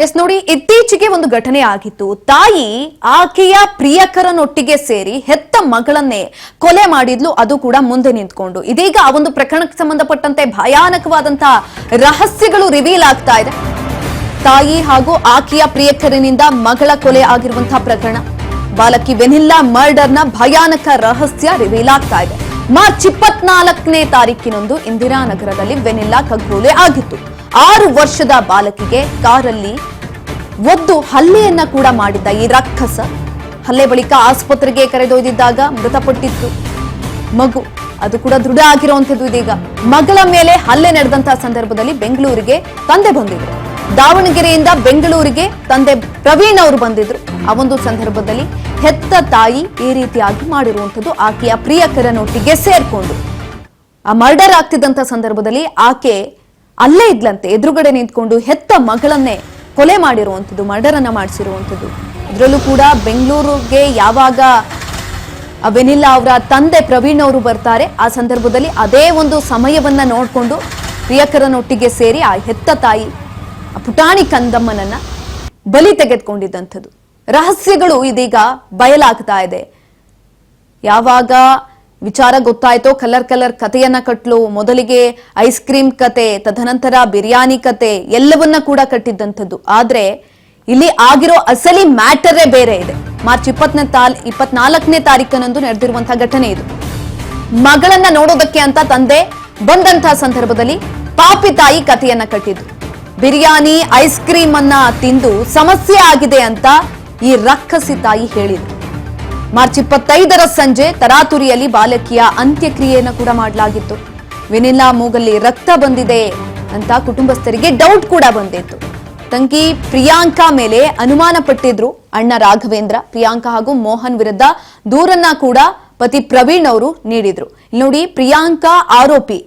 S ನೋಡಿ, ಇತ್ತೀಚೆಗೆ ಒಂದು ಘಟನೆ ಆಗಿತ್ತು. ತಾಯಿ ಆಕೆಯ ಪ್ರಿಯಕರನೊಟ್ಟಿಗೆ ಸೇರಿ ಹೆತ್ತ ಮಗಳನ್ನೇ ಕೊಲೆ ಮಾಡಿದ್ಲು, ಅದು ಕೂಡ ಮುಂದೆ ನಿಂತ್ಕೊಂಡು. ಇದೀಗ ಆ ಒಂದು ಪ್ರಕರಣಕ್ಕೆ ಸಂಬಂಧಪಟ್ಟಂತೆ ಭಯಾನಕವಾದಂತಹ ರಹಸ್ಯಗಳು ರಿವೀಲ್ ಆಗ್ತಾ ಇದೆ. ತಾಯಿ ಹಾಗೂ ಆಕೆಯ ಪ್ರಿಯಕರನಿಂದ ಮಗಳ ಕೊಲೆ ಆಗಿರುವಂತಹ ಪ್ರಕರಣ, ಬಾಲಕಿ ವೆನಿಲ್ಲಾ ಮರ್ಡರ್ನ ಭಯಾನಕ ರಹಸ್ಯ ರಿವೀಲ್ ಆಗ್ತಾ ಇದೆ. ಮಾರ್ಚ್ 24ನೇ ತಾರೀಕಿನಂದು ಇಂದಿರಾನಗರದಲ್ಲಿ ವೆನಿಲ್ಲಾ ಕಗ್ಗೊಲೆ ಆಗಿತ್ತು. 6 ವರ್ಷದ ಬಾಲಕಿಗೆ ಕಾರಲ್ಲಿ ಒದ್ದು ಹಲ್ಲೆಯನ್ನ ಕೂಡ ಮಾಡಿದ್ದ ಈ ರಾಕ್ಷಸ ಹಲ್ಲೆ ಬಳಿಕ ಆಸ್ಪತ್ರೆಗೆ ಕರೆದೊಯ್ದಿದ್ದಾಗ ಮೃತಪಟ್ಟಿತ್ತು ಮಗು. ಅದು ಕೂಡ ದೃಢ ಆಗಿರುವಂತದ್ದು. ಇದೀಗ ಮಗಳ ಮೇಲೆ ಹಲ್ಲೆ ನಡೆದಂತಹ ಸಂದರ್ಭದಲ್ಲಿ ಬೆಂಗಳೂರಿಗೆ ತಂದೆ ಬಂದಿದ್ರು. ದಾವಣಗೆರೆಯಿಂದ ಬೆಂಗಳೂರಿಗೆ ತಂದೆ ಪ್ರವೀಣ್ ಅವರು ಬಂದಿದ್ರು. ಆ ಒಂದು ಸಂದರ್ಭದಲ್ಲಿ ಹೆತ್ತ ತಾಯಿ ಈ ರೀತಿಯಾಗಿ ಮಾಡಿರುವಂತದ್ದು. ಆಕೆಯ ಪ್ರಿಯಕರನೊಟ್ಟಿಗೆ ಸೇರ್ಕೊಂಡು ಆ ಮರ್ಡರ್ ಆಗ್ತಿದ್ದಂತ ಸಂದರ್ಭದಲ್ಲಿ ಆಕೆ ಅಲ್ಲೇ ಇದ್ಲಂತೆ, ಎದುರುಗಡೆ ನಿಂತ್ಕೊಂಡು ಹೆತ್ತ ಮಗಳನ್ನೇ ಕೊಲೆ ಮಾಡಿರುವಂಥದ್ದು, ಮರ್ಡರ್ ಅನ್ನ ಮಾಡಿಸಿರುವಂಥದ್ದು. ಇದರಲ್ಲೂ ಕೂಡ ಬೆಂಗಳೂರಿಗೆ ಯಾವಾಗ ವೆನಿಲ್ಲಾ ಅವರ ತಂದೆ ಪ್ರವೀಣ್ ಅವರು ಬರ್ತಾರೆ, ಆ ಸಂದರ್ಭದಲ್ಲಿ ಅದೇ ಒಂದು ಸಮಯವನ್ನ ನೋಡಿಕೊಂಡು ಪ್ರಿಯಕರನೊಟ್ಟಿಗೆ ಸೇರಿ ಆ ಹೆತ್ತ ತಾಯಿ ಆ ಪುಟಾಣಿ ಕಂದಮ್ಮನನ್ನ ಬಲಿ ತೆಗೆದುಕೊಂಡಿದ್ದಂಥದ್ದು. ರಹಸ್ಯಗಳು ಇದೀಗ ಬಯಲಾಗ್ತಾ ಇದೆ. ಯಾವಾಗ ವಿಚಾರ ಗೊತ್ತಾಯ್ತೋ ಕಲರ್ ಕಥೆಯನ್ನ ಕಟ್ಲು. ಮೊದಲಿಗೆ ಐಸ್ ಕ್ರೀಮ್ ಕತೆ, ತದನಂತರ ಬಿರಿಯಾನಿ ಕತೆ, ಎಲ್ಲವನ್ನ ಕೂಡ ಕಟ್ಟಿದ್ದಂಥದ್ದು. ಆದ್ರೆ ಇಲ್ಲಿ ಆಗಿರೋ ಅಸಲಿ ಮ್ಯಾಟರೇ ಬೇರೆ ಇದೆ. ಮಾರ್ಚ್ 24ನೇ ತಾರೀಕಿನಂದು ನಡೆದಿರುವಂತಹ ಘಟನೆ ಇದು. ಮಗಳನ್ನ ನೋಡೋದಕ್ಕೆ ಅಂತ ತಂದೆ ಬಂದಂತಹ ಸಂದರ್ಭದಲ್ಲಿ ಪಾಪಿ ತಾಯಿ ಕಥೆಯನ್ನ ಕಟ್ಟಿದ್ದು. ಬಿರಿಯಾನಿ ಐಸ್ ಕ್ರೀಮ್ ಅನ್ನ ತಿಂದು ಸಮಸ್ಯೆ ಆಗಿದೆ ಅಂತ ಈ ರಕ್ಕಸಿ ತಾಯಿ ಹೇಳಿದ್ರು. ಮಾರ್ಚ್ 25ರ ಸಂಜೆ ತರಾತುರಿಯಲ್ಲಿ ಬಾಲಕಿಯ ಅಂತ್ಯಕ್ರಿಯೆಯನ್ನು ಕೂಡ ಮಾಡಲಾಗಿತ್ತು. ವೆನಿಲ್ಲಾ ಮೂಗಲ್ಲಿ ರಕ್ತ ಬಂದಿದೆ ಅಂತ ಕುಟುಂಬಸ್ಥರಿಗೆ ಡೌಟ್ ಕೂಡ ಬಂದಿತ್ತು. ತಂಗಿ ಪ್ರಿಯಾಂಕಾ ಮೇಲೆ ಅನುಮಾನ ಪಟ್ಟಿದ್ರು ಅಣ್ಣ ರಾಘವೇಂದ್ರ. ಪ್ರಿಯಾಂಕಾ ಹಾಗೂ ಮೋಹನ್ ವಿರುದ್ಧ ದೂರನ್ನ ಕೂಡ ಪತಿ ಪ್ರವೀಣ್ ಅವರು ನೀಡಿದ್ರು. ನೋಡಿ, ಪ್ರಿಯಾಂಕಾ ಆರೋಪಿ,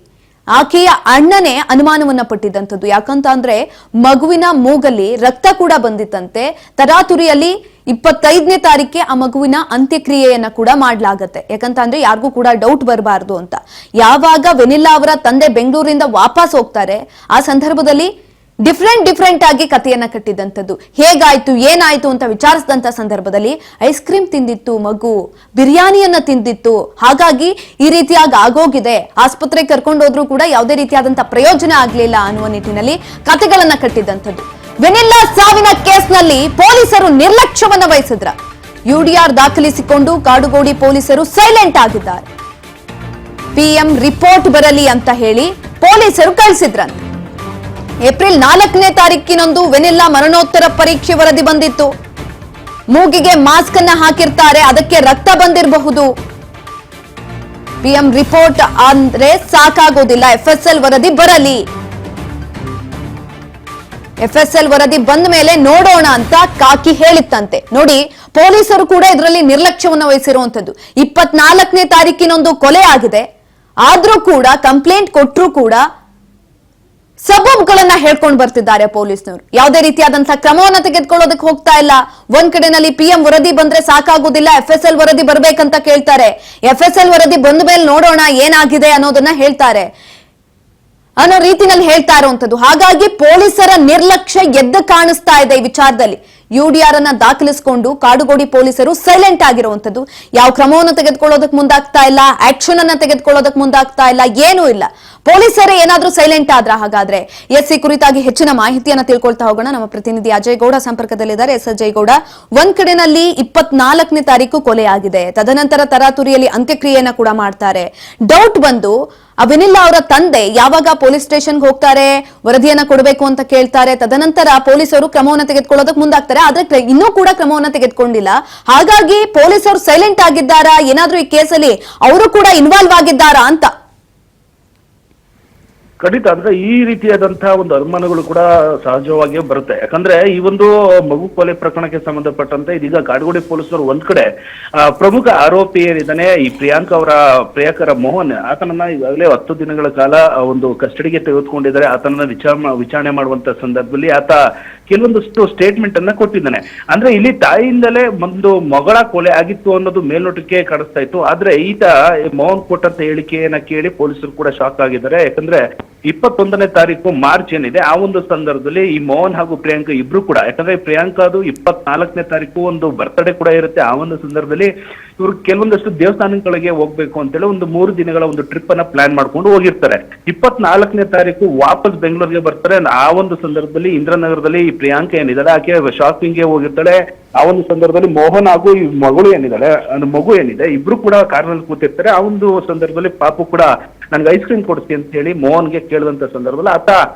ಆಕೆಯ ಅಣ್ಣನೇ ಅನುಮಾನವನ್ನ ಪಟ್ಟಿದ್ದಂಥದ್ದು. ಯಾಕಂತ ಅಂದ್ರೆ ಮಗುವಿನ ಮೂಗಲ್ಲಿ ರಕ್ತ ಕೂಡ ಬಂದಿತ್ತಂತೆ. ತರಾತುರಿಯಲ್ಲಿ 25ನೇ ತಾರೀಕಿಗೆ ಆ ಮಗುವಿನ ಅಂತ್ಯಕ್ರಿಯೆಯನ್ನ ಕೂಡ ಮಾಡ್ಲಾಗತ್ತೆ. ಯಾಕಂತ ಅಂದ್ರೆ ಯಾರಿಗೂ ಕೂಡ ಡೌಟ್ ಬರಬಾರ್ದು ಅಂತ. ಯಾವಾಗ ವೆನಿಲ್ಲಾ ಅವರ ತಂದೆ ಬೆಂಗಳೂರಿಂದ ವಾಪಸ್ ಹೋಗ್ತಾರೆ, ಆ ಸಂದರ್ಭದಲ್ಲಿ ಡಿಫ್ರೆಂಟ್ ಆಗಿ ಕಥೆಯನ್ನ ಕಟ್ಟಿದಂಥದ್ದು. ಹೇಗಾಯ್ತು ಏನಾಯ್ತು ಅಂತ ವಿಚಾರಿಸಿದಂತ ಸಂದರ್ಭದಲ್ಲಿ ಐಸ್ ಕ್ರೀಮ್ ತಿಂದಿತ್ತು ಮಗು, ಬಿರಿಯಾನಿಯನ್ನ ತಿಂದಿತ್ತು, ಹಾಗಾಗಿ ಈ ರೀತಿಯಾಗಿ ಆಗೋಗಿದೆ, ಆಸ್ಪತ್ರೆಗೆ ಕರ್ಕೊಂಡೋದ್ರೂ ಕೂಡ ಯಾವುದೇ ರೀತಿಯಾದಂತಹ ಪ್ರಯೋಜನ ಆಗ್ಲಿಲ್ಲ ಅನ್ನುವ ನಿಟ್ಟಿನಲ್ಲಿ ಕಥೆಗಳನ್ನ ಕಟ್ಟಿದಂಥದ್ದು. ವೆನಿಲ್ಲಾ ಸಾವಿನ ಕೇಸ್ನಲ್ಲಿ ಪೊಲೀಸರು ನಿರ್ಲಕ್ಷ್ಯವನ್ನ ವಹಿಸಿದ್ರ. ಯುಡಿಆರ್ ದಾಖಲಿಸಿಕೊಂಡು ಕಾಡುಗೋಡಿ ಪೊಲೀಸರು ಸೈಲೆಂಟ್ ಆಗಿದ್ದಾರೆ. ಪಿಎಂ ರಿಪೋರ್ಟ್ ಬರಲಿ ಅಂತ ಹೇಳಿ ಪೊಲೀಸರು ಕಳಿಸಿದ್ರಂತೆ. ಏಪ್ರಿಲ್ 4ನೇ ತಾರೀಕಿನಂದು ವೆನಿಲ್ಲಾ ಮರಣೋತ್ತರ ಪರೀಕ್ಷೆ ವರದಿ ಬಂದಿತ್ತು. ಮೂಗಿಗೆ ಮಾಸ್ಕ್ ಅನ್ನ ಹಾಕಿರ್ತಾರೆ, ಅದಕ್ಕೆ ರಕ್ತ ಬಂದಿರಬಹುದು. ಪಿಎಂ ರಿಪೋರ್ಟ್ ಅಂದ್ರೆ ಸಾಕಾಗೋದಿಲ್ಲ, ಎಫ್ಎಸ್ಎಲ್ ವರದಿ ಬರಲಿ. ಎಫ್ಎಸ್ಎಲ್ ವರದಿ ಬಂದ ಮೇಲೆ ನೋಡೋಣ ಅಂತ ಕಾಕಿ ಹೇಳಿತ್ತಂತೆ. ನೋಡಿ, ಪೊಲೀಸರು ಕೂಡ ಇದರಲ್ಲಿ ನಿರ್ಲಕ್ಷ್ಯವನ್ನ ವಹಿಸಿರುವಂತದ್ದು. 24ನೇ ತಾರೀಕಿನೊಂದು ಕೊಲೆ ಆಗಿದೆ, ಆದ್ರೂ ಕೂಡ ಕಂಪ್ಲೇಂಟ್ ಕೊಟ್ಟರು ಕೂಡ ಸಬಬ್ಗಳನ್ನ ಹೇಳ್ಕೊಂಡು ಬರ್ತಿದ್ದಾರೆ ಪೊಲೀಸ್ನವರು. ಯಾವುದೇ ರೀತಿಯಾದಂತಹ ಕ್ರಮವನ್ನ ತೆಗೆದುಕೊಳ್ಳೋದಕ್ಕೆ ಹೋಗ್ತಾ ಇಲ್ಲ. ಒಂದ್ ಕಡೆನಲ್ಲಿ ಪಿಎಂ ವರದಿ ಬಂದ್ರೆ ಸಾಕಾಗೋದಿಲ್ಲ, ಎಫ್ಎಸ್ಎಲ್ ವರದಿ ಬರ್ಬೇಕಂತ ಕೇಳ್ತಾರೆ. ಎಫ್ಎಸ್ಎಲ್ ವರದಿ ಬಂದ ಮೇಲೆ ನೋಡೋಣ ಏನಾಗಿದೆ ಅನ್ನೋದನ್ನ ಹೇಳ್ತಾರೆ ಅನ್ನೋ ರೀತಿನಲ್ಲಿ ಹೇಳ್ತಾ ಇರುವಂತದ್ದು. ಹಾಗಾಗಿ ಪೊಲೀಸರ ನಿರ್ಲಕ್ಷ್ಯ ಎದ್ದು ಕಾಣಿಸ್ತಾ ಇದೆ ಈ ವಿಚಾರದಲ್ಲಿ. ಯುಡಿಆರ್ ಅನ್ನ ದಾಖಲಿಸಿಕೊಂಡು ಕಾಡುಗೋಡಿ ಪೊಲೀಸರು ಸೈಲೆಂಟ್ ಆಗಿರುವಂತದ್ದು. ಯಾವ ಕ್ರಮವನ್ನು ತೆಗೆದುಕೊಳ್ಳೋದಕ್ಕೆ ಮುಂದಾಗ್ತಾ ಇಲ್ಲ, ಆಕ್ಷನ್ ಅನ್ನ ತೆಗೆದುಕೊಳ್ಳೋದಕ್ಕೆ ಮುಂದಾಗ್ತಾ ಇಲ್ಲ, ಏನೂ ಇಲ್ಲ. ಪೊಲೀಸರೇ ಏನಾದ್ರೂ ಸೈಲೆಂಟ್ ಆದ್ರ? ಹಾಗಾದ್ರೆ ಈ ಕುರಿತಾಗಿ ಹೆಚ್ಚಿನ ಮಾಹಿತಿಯನ್ನ ತಿಳ್ಕೊಳ್ತಾ ಹೋಗೋಣ. ನಮ್ಮ ಪ್ರತಿನಿಧಿ ಅಜಯ್ ಗೌಡ ಸಂಪರ್ಕದಲ್ಲಿದ್ದಾರೆ. ಎಸ್ ಅಜಯ್ ಗೌಡ, ಒಂದ್ ಕಡೆನಲ್ಲಿ 24ನೇ ತಾರೀಕು ಕೊಲೆ ಆಗಿದೆ, ತದನಂತರ ತರಾತುರಿಯಲ್ಲಿ ಅಂತ್ಯಕ್ರಿಯೆಯನ್ನ ಕೂಡ ಮಾಡ್ತಾರೆ. ಡೌಟ್ ಬಂದು ವೆನಿಲ್ಲಾ ಅವರ ತಂದೆ ಯಾವಾಗ ಪೊಲೀಸ್ ಸ್ಟೇಷನ್ಗೆ ಹೋಗ್ತಾರೆ, ವರದಿಯನ್ನ ಕೊಡಬೇಕು ಅಂತ ಕೇಳ್ತಾರೆ. ತದನಂತರ ಪೊಲೀಸರು ಕ್ರಮವನ್ನು ತೆಗೆದುಕೊಳ್ಳೋದಕ್ಕೆ ಮುಂದಾಗ್ತಾರೆ. ಆದ್ರೆ ಇನ್ನೂ ಕೂಡ ಕ್ರಮವನ್ನ ತೆಗೆದುಕೊಂಡಿಲ್ಲ. ಹಾಗಾಗಿ ಪೊಲೀಸರು ಸೈಲೆಂಟ್ ಆಗಿದ್ದಾರಾ? ಏನಾದ್ರೂ ಈ ಕೇಸಲ್ಲಿ ಅವರು ಕೂಡ ಇನ್ವಾಲ್ವ್ ಆಗಿದ್ದಾರಾ ಅಂತ? ಖಂಡಿತ. ಅಂದ್ರೆ ಈ ರೀತಿಯಾದಂತಹ ಒಂದು ಅನುಮಾನಗಳು ಕೂಡ ಸಹಜವಾಗಿಯೇ ಬರುತ್ತೆ. ಯಾಕಂದ್ರೆ ಈ ಒಂದು ಮಗು ಕೊಲೆ ಪ್ರಕರಣಕ್ಕೆ ಸಂಬಂಧಪಟ್ಟಂತೆ ಇದೀಗ ಕಾಡುಗೋಡಿ ಪೊಲೀಸರು ಒಂದ್ ಕಡೆ ಪ್ರಮುಖ ಆರೋಪಿ ಏನಿದ್ದಾನೆ ಈ ಪ್ರಿಯಾಂಕಾ ಅವರ ಪ್ರಿಯಕರ ಮೋಹನ್, ಆತನನ್ನ ಈಗಾಗಲೇ 10 ದಿನಗಳ ಕಾಲ ಒಂದು ಕಸ್ಟಡಿಗೆ ತೆಗೆದುಕೊಂಡಿದ್ದಾರೆ. ಆತನನ್ನ ವಿಚಾರಣೆ ಮಾಡುವಂತ ಸಂದರ್ಭದಲ್ಲಿ ಆತ ಕೆಲವೊಂದಷ್ಟು ಸ್ಟೇಟ್ಮೆಂಟ್ ಅನ್ನ ಕೊಟ್ಟಿದ್ದಾನೆ. ಅಂದ್ರೆ ಇಲ್ಲಿ ತಾಯಿಯಿಂದಲೇ ಒಂದು ಮಗಳ ಕೊಲೆ ಆಗಿತ್ತು ಅನ್ನೋದು ಮೇಲ್ನೋಟಕ್ಕೆ ಕಾಣಿಸ್ತಾ ಇತ್ತು. ಆದ್ರೆ ಈತ ಮೋಹನ್ ಕೊಟ್ಟಂತ ಹೇಳಿಕೆಯನ್ನ ಕೇಳಿ ಪೊಲೀಸರು ಕೂಡ ಶಾಕ್ ಆಗಿದ್ದಾರೆ. ಯಾಕಂದ್ರೆ 21ನೇ ತಾರೀಕು ಮಾರ್ಚ್ ಏನಿದೆ ಆ ಒಂದು ಸಂದರ್ಭದಲ್ಲಿ ಈ ಮೋಹನ್ ಹಾಗೂ ಪ್ರಿಯಾಂಕಾ ಇಬ್ರು ಕೂಡ, ಯಾಕಂದ್ರೆ ಪ್ರಿಯಾಂಕಾದು 24ನೇ ತಾರೀಕು ಒಂದು ಬರ್ತ್ಡೇ ಕೂಡ ಇರುತ್ತೆ. ಆ ಒಂದು ಸಂದರ್ಭದಲ್ಲಿ ಇವ್ರು ಕೆಲವೊಂದಷ್ಟು ದೇವಸ್ಥಾನಗಳಿಗೆ ಹೋಗ್ಬೇಕು ಅಂತೇಳಿ ಒಂದು 3 ದಿನಗಳ ಒಂದು ಟ್ರಿಪ್ ಅನ್ನ ಪ್ಲಾನ್ ಮಾಡ್ಕೊಂಡು ಹೋಗಿರ್ತಾರೆ. 24ನೇ ತಾರೀಕು ವಾಪಸ್ ಬೆಂಗಳೂರಿಗೆ ಬರ್ತಾರೆ. ಆ ಒಂದು ಸಂದರ್ಭದಲ್ಲಿ ಇಂದ್ರನಗರದಲ್ಲಿ ಈ ಪ್ರಿಯಾಂಕಾ ಏನಿದ್ದಾಳೆ ಆಕೆ ಶಾಪಿಂಗ್ ಗೆ ಹೋಗಿರ್ತಾಳೆ. ಆ ಒಂದು ಸಂದರ್ಭದಲ್ಲಿ ಮೋಹನ್ ಹಾಗೂ ಈ ಮಗಳು ಏನಿದ್ದಾಳೆ, ಮಗು ಏನಿದೆ, ಇಬ್ರು ಕೂಡ ಕಾರ್ನಲ್ಲಿ ಕೂತಿರ್ತಾರೆ. ಆ ಒಂದು ಸಂದರ್ಭದಲ್ಲಿ ಪಾಪು ಕೂಡ ನನ್ಗೆ ಐಸ್ ಕ್ರೀಮ್ ಕೊಡ್ಸಿ ಅಂತ ಹೇಳಿ ಮೋಹನ್ಗೆ ಕೇಳಿದಂತ ಸಂದರ್ಭದಲ್ಲಿ ಆತ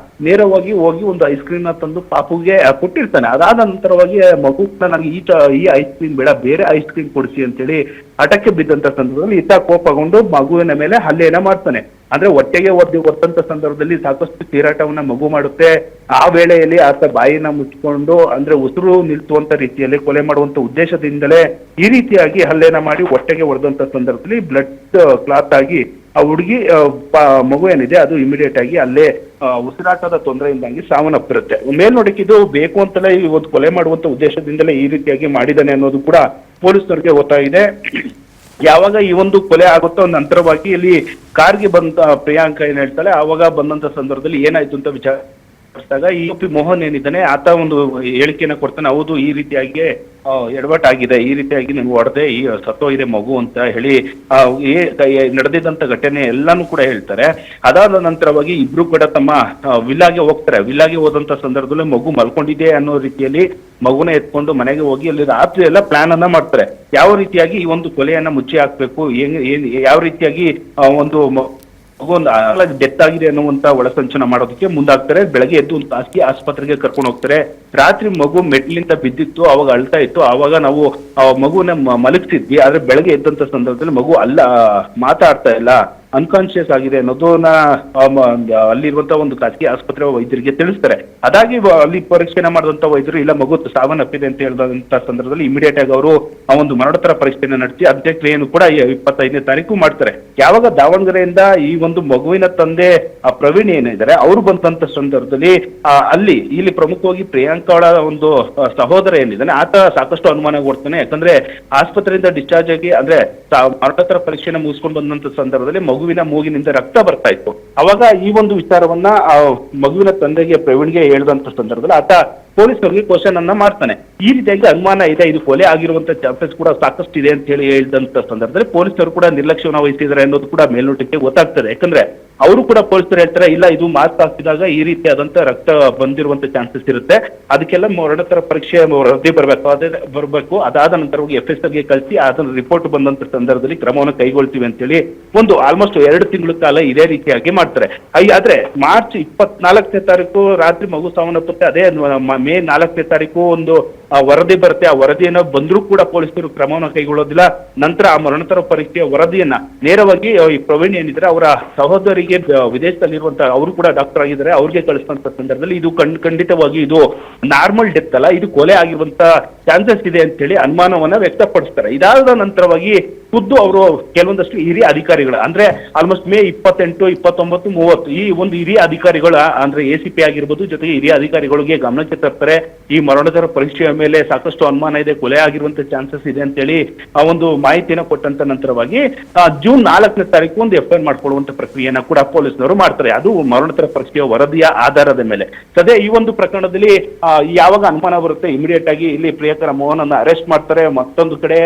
ನೇರವಾಗಿ ಹೋಗಿ ಒಂದು ಐಸ್ ಕ್ರೀಮ್ ನ ತಂದು ಪಾಪುಗೆ ಕೊಟ್ಟಿರ್ತಾನೆ. ಅದಾದ ನಂತರವಾಗಿ ಮಗು ಕೂಡ ನನಗೆ ಈ ಐಸ್ ಕ್ರೀಮ್ ಬೇಡ, ಬೇರೆ ಐಸ್ ಕ್ರೀಮ್ ಕೊಡಿಸಿ ಅಂತೇಳಿ ಹಠಕ್ಕೆ ಬಿದ್ದಂತ ಸಂದರ್ಭದಲ್ಲಿ ಈತ ಕೋಪಗೊಂಡು ಮಗುವಿನ ಮೇಲೆ ಹಲ್ಲೆಯನ್ನ ಮಾಡ್ತಾನೆ. ಅಂದ್ರೆ ಹೊಟ್ಟೆಗೆ ಒದ್ದಂತ ಸಂದರ್ಭದಲ್ಲಿ ಸಾಕಷ್ಟು ತೀರಾಟವನ್ನ ಮಗು ಮಾಡುತ್ತೆ. ಆ ವೇಳೆಯಲ್ಲಿ ಆತ ಬಾಯಿನ ಮುಚ್ಚಿಕೊಂಡು ಅಂದ್ರೆ ಉಸಿರು ನಿಲ್ಸುವಂತ ರೀತಿಯಲ್ಲಿ ಕೊಲೆ ಮಾಡುವಂತ ಉದ್ದೇಶದಿಂದಲೇ ಈ ರೀತಿಯಾಗಿ ಹಲ್ಲೆನ ಮಾಡಿ ಹೊಟ್ಟೆಗೆ ಹೊಡೆದಂತ ಸಂದರ್ಭದಲ್ಲಿ ಬ್ಲಡ್ ಕ್ಲಾತ್ ಆಗಿ ಆ ಹುಡುಗಿ ಮಗು ಏನಿದೆ ಅದು ಇಮಿಡಿಯೇಟ್ ಆಗಿ ಅಲ್ಲೇ ಉಸಿರಾಟದ ತೊಂದರೆಯಿಂದಾಗಿ ಸಾವನ್ನಪ್ಪಿರುತ್ತೆ. ಮೇಲ್ನೋಟಕ್ಕೆ ಇದು ಬೇಕು ಅಂತಲೇ ಈ ಒಂದು ಕೊಲೆ ಮಾಡುವಂತ ಉದ್ದೇಶದಿಂದಲೇ ಈ ರೀತಿಯಾಗಿ ಮಾಡಿದಾನೆ ಅನ್ನೋದು ಕೂಡ ಪೊಲೀಸರಿಗೆ ಗೊತ್ತಾಗಿದೆ. ಯಾವಾಗ ಈ ಒಂದು ಕೊಲೆ ಆಗುತ್ತೋ ನಂತರವಾಗಿ ಇಲ್ಲಿ ಕಾರ್ಗೆ ಬಂದ ಪ್ರಿಯಾಂಕಾ ಏನ್ ಹೇಳ್ತಾಳೆ, ಆವಾಗ ಬಂದಂತ ಸಂದರ್ಭದಲ್ಲಿ ಏನಾಯ್ತು ಅಂತ ವಿಚಾರಿಸಿದಾಗ ಈ ಮೋಹನ್ ಏನಿದ್ದಾನೆ ಆತ ಒಂದು ಹೇಳಿಕೆಯನ್ನ ಕೊಡ್ತಾನೆ. ಹೌದು, ಈ ರೀತಿಯಾಗಿ ಎಡವಟ್ಟಾಗಿದೆ, ಈ ರೀತಿಯಾಗಿ ನೀವು ಹೊಡೆದೆ, ಈ ಸತ್ತೋಗಿದೆ ಮಗು ಅಂತ ಹೇಳಿ ನಡೆದಿದ್ದಂತ ಘಟನೆ ಎಲ್ಲಾನು ಕೂಡ ಹೇಳ್ತಾರೆ. ಅದಾದ ನಂತರವಾಗಿ ಇಬ್ರು ಕೂಡ ತಮ್ಮ ವಿಲ್ಲಾಗೆ ಹೋಗ್ತಾರೆ. ವಿಲ್ಲಾಗೆ ಹೋದಂತ ಸಂದರ್ಭದಲ್ಲಿ ಮಗು ಮಲ್ಕೊಂಡಿದೆ ಅನ್ನೋ ರೀತಿಯಲ್ಲಿ ಮಗುನ ಎತ್ಕೊಂಡು ಮನೆಗೆ ಹೋಗಿ ಅಲ್ಲಿ ರಾತ್ರಿ ಎಲ್ಲ ಪ್ಲಾನ್ ಅನ್ನ ಮಾಡ್ತಾರೆ. ಯಾವ ರೀತಿಯಾಗಿ ಈ ಒಂದು ಕೊಲೆಯನ್ನ ಮುಚ್ಚಿ ಹಾಕ್ಬೇಕು, ಯಾವ ರೀತಿಯಾಗಿ ಒಂದು ಡೆತ್ ಆಗಿದೆ ಅನ್ನುವಂತ ಒಳಸಂಚನ ಮಾಡೋದಕ್ಕೆ ಮುಂದಾಗ್ತಾರೆ. ಬೆಳಗ್ಗೆ ಎದ್ದು ಒಂದು ಖಾಸಗಿ ಆಸ್ಪತ್ರೆಗೆ ಕರ್ಕೊಂಡು ಹೋಗ್ತಾರೆ. ರಾತ್ರಿ ಮಗು ಮೆಟ್ಲಿಂದ ಬಿದ್ದಿತ್ತು, ಅವಾಗ ಅಳ್ತಾ ಇತ್ತು. ಅವಾಗ ನಾವು ಮಗುನ ಮಲಗಿಸಿದ್ವಿ. ಆದ್ರೆ ಬೆಳಗ್ಗೆ ಎದ್ದಂತ ಸಂದರ್ಭದಲ್ಲಿ ಮಗು ಮಾತಾಡ್ತಾ ಇಲ್ಲ, ಅನ್ಕಾನ್ಶಿಯಸ್ ಆಗಿದೆ ಅನ್ನೋದನ್ನ ಅಲ್ಲಿರುವಂತಹ ಒಂದು ಖಾಸಗಿ ಆಸ್ಪತ್ರೆ ವೈದ್ಯರಿಗೆ ತಿಳಿಸ್ತಾರೆ. ಅದಾಗಿ ಅಲ್ಲಿ ಪರೀಕ್ಷೆನ ಮಾಡಿದಂತ ವೈದ್ಯರು ಇಲ್ಲ ಮಗು ಸಾವನ್ನಪ್ಪಿದೆ ಅಂತ ಹೇಳಿದಂತ ಸಂದರ್ಭದಲ್ಲಿ ಇಮಿಡಿಯೇಟ್ ಆಗಿ ಅವರು ಆ ಒಂದು ಮರಣೋತ್ತರ ಪರೀಕ್ಷೆಯನ್ನು ನಡೆಸಿ ಅಂತ್ಯಕ್ರಿಯೆಯನ್ನು ಕೂಡ 25ನೇ ತಾರೀಕು ಮಾಡ್ತಾರೆ. ಯಾವಾಗ ದಾವಣಗೆರೆಯಿಂದ ಈ ಒಂದು ಮಗುವಿನ ತಂದೆ ಪ್ರವೀಣ್ ಏನಿದ್ದಾರೆ ಅವರು ಬಂದಂತ ಸಂದರ್ಭದಲ್ಲಿ ಇಲ್ಲಿ ಪ್ರಮುಖವಾಗಿ ಪ್ರಿಯಾಂಕಾ ಒಂದು ಸಹೋದರ ಏನಿದ್ದಾನೆ ಆತ ಸಾಕಷ್ಟು ಅನುಮಾನ ಕೊಡ್ತಾನೆ. ಯಾಕಂದ್ರೆ ಆಸ್ಪತ್ರೆಯಿಂದ ಡಿಸ್ಚಾರ್ಜ್ ಆಗಿ ಅಂದ್ರೆ ಮರಣೋತ್ತರ ಪರೀಕ್ಷೆನ ಮುಗಿಸ್ಕೊಂಡು ಬಂದಂತ ಸಂದರ್ಭದಲ್ಲಿ ಮಗುವಿನ ಮೂಗಿನಿಂದ ರಕ್ತ ಬರ್ತಾ ಇತ್ತು. ಅವಾಗ ಈ ಒಂದು ವಿಚಾರವನ್ನ ಮಗುವಿನ ತಂದೆಗೆ ಪ್ರವೀಣ್ಗೆ ಹೇಳಿದಂತ ಸಂದರ್ಭದಲ್ಲಿ ಆತ ಪೊಲೀಸರಿಗೆ ಕ್ವಶನ್ ಅನ್ನ ಮಾಡ್ತಾನೆ. ಈ ರೀತಿಯಾಗಿ ಅನುಮಾನ ಇದೆ, ಇದು ಕೊಲೆ ಆಗಿರುವಂತ ಚಾನ್ಸಸ್ ಕೂಡ ಸಾಕಷ್ಟು ಇದೆ ಅಂತ ಹೇಳಿ ಹೇಳಿದಂತ ಸಂದರ್ಭದಲ್ಲಿ ಪೊಲೀಸರು ಕೂಡ ನಿರ್ಲಕ್ಷ್ಯವನ್ನು ವಹಿಸಿದ್ದಾರೆ ಅನ್ನೋದು ಕೂಡ ಮೇಲ್ನೋಟಕ್ಕೆ ಗೊತ್ತಾಗ್ತದೆ. ಯಾಕಂದ್ರೆ ಅವರು ಕೂಡ ಪೊಲೀಸರು ಹೇಳ್ತಾರೆ ಇಲ್ಲ ಇದು ಮಾಸ್ಕ್ ಹಾಕಿದಾಗ ಈ ರೀತಿಯಾದಂತ ರಕ್ತ ಬಂದಿರುವಂತ ಚಾನ್ಸಸ್ ಇರುತ್ತೆ, ಅದಕ್ಕೆಲ್ಲ ಮರಣೋತ್ತರ ಪರೀಕ್ಷೆ ವರದಿ ಬರಬೇಕು. ಅದಾದ ನಂತರ FSR ಗೆ ಕಳಿಸಿ ಅದನ್ನ ರಿಪೋರ್ಟ್ ಬಂದಂತ ಸಂದರ್ಭದಲ್ಲಿ ಕ್ರಮವನ್ನು ಕೈಗೊಳ್ತೀವಿ ಅಂತ ಹೇಳಿ ಒಂದು ಆಲ್ಮೋಸ್ಟ್ 2 ತಿಂಗಳ ಕಾಲ ಇದೇ ರೀತಿಯಾಗಿ ಮಾಡ್ತಾರೆ. ಆದ್ರೆ ಮಾರ್ಚ್ 24ನೇ ತಾರೀಕು ರಾತ್ರಿ ಮಗು ಸಾವನ್ನಪ್ಪುತ್ತೆ. ಅದೇ ಮೇ 4ನೇ ತಾರೀಕು ಒಂದು ವರದಿ ಬರುತ್ತೆ. ಆ ವರದಿಯನ್ನ ಬಂದ್ರೂ ಕೂಡ ಪೊಲೀಸರು ಕ್ರಮವನ್ನು ಕೈಗೊಳ್ಳೋದಿಲ್ಲ. ನಂತರ ಆ ಮರಣೋತ್ತರ ಪರೀಕ್ಷೆಯ ವರದಿಯನ್ನ ನೇರವಾಗಿ ಈ ಪ್ರವೀಣ್ ಏನಿದ್ರೆ ಅವರ ಸಹೋದರಿಗೆ ವಿದೇಶದಲ್ಲಿರುವಂತಹ ಅವರು ಕೂಡ ಡಾಕ್ಟರ್ ಆಗಿದ್ದಾರೆ ಅವ್ರಿಗೆ ಕಳಿಸಿದಂತ ಸಂದರ್ಭದಲ್ಲಿ ಇದು ಖಂಡಿತವಾಗಿ ಇದು ನಾರ್ಮಲ್ ಡೆತ್ ಅಲ್ಲ, ಇದು ಕೊಲೆ ಆಗಿರುವಂತ ಚಾನ್ಸಸ್ ಇದೆ ಅಂತ ಹೇಳಿ ಅನುಮಾನವನ್ನ ವ್ಯಕ್ತಪಡಿಸ್ತಾರೆ. ಇದಾದ ನಂತರವಾಗಿ ಖುದ್ದು ಅವರು ಕೆಲವೊಂದಷ್ಟು ಹಿರಿಯ ಅಧಿಕಾರಿಗಳು ಅಂದ್ರೆ ಆಲ್ಮೋಸ್ಟ್ ಮೇ 28, 29, 30 ಈ ಒಂದು ಹಿರಿಯ ಅಧಿಕಾರಿಗಳ ಅಂದ್ರೆ ACP ಆಗಿರ್ಬೋದು ಜೊತೆಗೆ ಹಿರಿಯ ಅಧಿಕಾರಿಗಳಿಗೆ ಗಮನಕ್ಕೆ ತರ್ತಾರೆ. ಈ ಮರಣೋತ್ತರ ಪರೀಕ್ಷೆಯ ಮೇಲೆ ಸಾಕಷ್ಟು ಅನುಮಾನ ಇದೆ, ಕೊಲೆ ಆಗಿರುವಂತ ಚಾನ್ಸಸ್ ಇದೆ ಅಂತ ಹೇಳಿ ಆ ಒಂದು ಮಾಹಿತಿಯನ್ನು ಕೊಟ್ಟಂತ ನಂತರವಾಗಿ ಜೂನ್ 4ನೇ ತಾರೀಕು ಒಂದು FIR ಮಾಡ್ಕೊಳ್ಳುವಂತ ಪ್ರಕ್ರಿಯೆಯನ್ನ ಕೂಡ ಪೊಲೀಸರು ಮಾಡ್ತಾರೆ. ಅದು ಮರಣೋತ್ತರ ಪರೀಕ್ಷೆಯ ವರದಿಯ ಆಧಾರದ ಮೇಲೆ. ಸದ್ಯ ಈ ಒಂದು ಪ್ರಕರಣದಲ್ಲಿ ಯಾವಾಗ ಅನುಮಾನ ಬರುತ್ತೆ ಇಮಿಡಿಯೇಟ್ ಆಗಿ ಇಲ್ಲಿ ಪ್ರಿಯಾಂಕಾ ಮೋಹನ್ ಅನ್ನ ಅರೆಸ್ಟ್ ಮಾಡ್ತಾರೆ. ಮತ್ತೊಂದು ಕಡೆ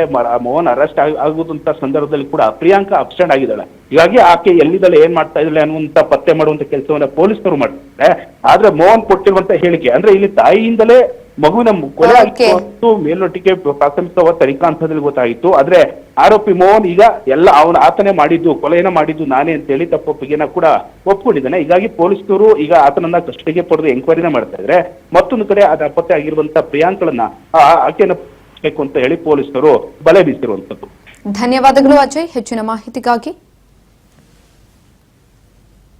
ಮೋಹನ್ ಅರೆಸ್ಟ್ ಆಗುವಂತ ಸಂದರ್ಭದಲ್ಲಿ ಕೂಡ ಪ್ರಿಯಾಂಕಾ ಅಬ್ಸೆಂಟ್ ಆಗಿದ್ದಾಳೆ. ಹೀಗಾಗಿ ಆಕೆ ಎಲ್ಲಿದ್ದಾಳೆ ಏನ್ ಮಾಡ್ತಾ ಇದ್ದಾಳೆ ಅನ್ನುವಂತ ಪತ್ತೆ ಮಾಡುವಂತ ಕೆಲಸವನ್ನ ಪೊಲೀಸರು ಮಾಡ್ತಾರೆ. ಆದ್ರೆ ಮೋಹನ್ ಕೊಟ್ಟಿರುವಂತ ಹೇಳಿಕೆ ಅಂದ್ರೆ ಇಲ್ಲಿ ತಾಯಿಯಿಂದಲೇ ಮಗುವಿನ ಕೊಲೆ ಆಗಿತ್ತು ಮೇಲ್ನೋಟಿಗೆ ಪ್ರಾಥಮಿಕ ತನಿಖಾ ಹಂತದಲ್ಲಿ ಗೊತ್ತಾಗಿತ್ತು. ಆದ್ರೆ ಆರೋಪಿ ಮೋಹನ್ ಈಗ ಎಲ್ಲ ಆತನೇ ಮಾಡಿದ್ದು, ಕೊಲೆಯನ್ನ ಮಾಡಿದ್ದು ನಾನೇ ಅಂತ ಹೇಳಿ ತಪ್ಪೊಪ್ಪಿಗೆನ ಕೂಡ ಒಪ್ಕೊಂಡಿದ್ದಾನೆ. ಹೀಗಾಗಿ ಪೊಲೀಸರು ಈಗ ಆತನನ್ನ ಕಸ್ಟಡಿಗೆ ಪಡೆದು ಎಂಕ್ವೈರಿನ ಮಾಡ್ತಾ ಇದ್ರೆ, ಮತ್ತೊಂದು ಕಡೆ ಅದ ಪತ್ತೆ ಆಗಿರುವಂತ ಪ್ರಿಯಾಂಕಳನ್ನ ಆಕೆಯನ್ನ ಬೇಕು ಅಂತ ಹೇಳಿ ಪೊಲೀಸರು ಬಲೆ ಬೀಸಿರುವಂತದ್ದು. ಧನ್ಯವಾದಗಳು ಅಜಯ್, ಹೆಚ್ಚಿನ ಮಾಹಿತಿಗಾಗಿ.